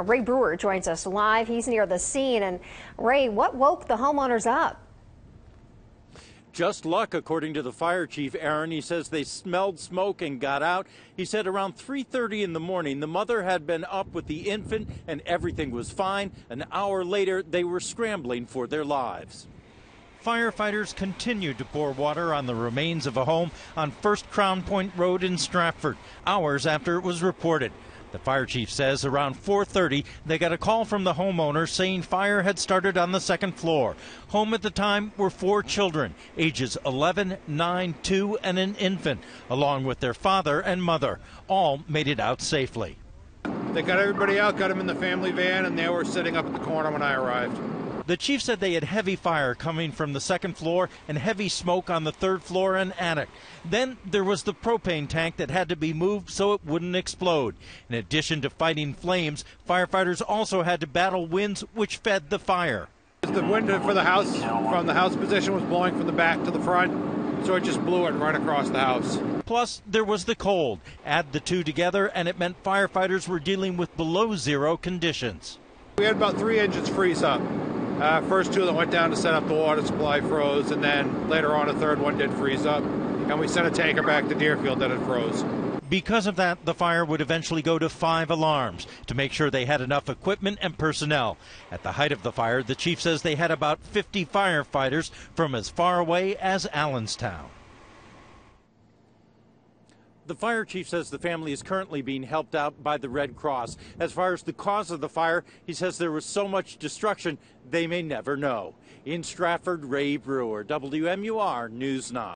Ray Brewer joins us live. He's near the scene. And Ray, what woke the homeowners up? Just luck, according to the fire chief, Aaron. He says they smelled smoke and got out. He said around 3:30 in the morning, the mother had been up with the infant and everything was fine. An hour later, they were scrambling for their lives. Firefighters continued to pour water on the remains of a home on First Crown Point Road in Stratford, hours after it was reported. The fire chief says around 4:30 they got a call from the homeowner saying fire had started on the second floor. Home at the time were 4 children, ages 11, 9, 2, and an infant, along with their father and mother. All made it out safely. They got everybody out, got them in the family van, and they were sitting up at the corner when I arrived. The chief said they had heavy fire coming from the second floor and heavy smoke on the third floor and attic. Then there was the propane tank that had to be moved so it wouldn't explode. In addition to fighting flames, firefighters also had to battle winds which fed the fire. The wind for the house, from the house position, was blowing from the back to the front, so it just blew it right across the house. Plus, there was the cold. Add the two together, and it meant firefighters were dealing with below zero conditions. We had about 3 engines freeze up. First 2 that went down to set up the water supply froze, and then later on a third one did freeze up. And we sent a tanker back to Deerfield that it froze. Because of that, the fire would eventually go to 5 alarms to make sure they had enough equipment and personnel. At the height of the fire, the chief says they had about 50 firefighters from as far away as Allenstown. The fire chief says the family is currently being helped out by the Red Cross. As far as the cause of the fire, he says there was so much destruction they may never know. In Stratford, Ray Brewer, WMUR News 9.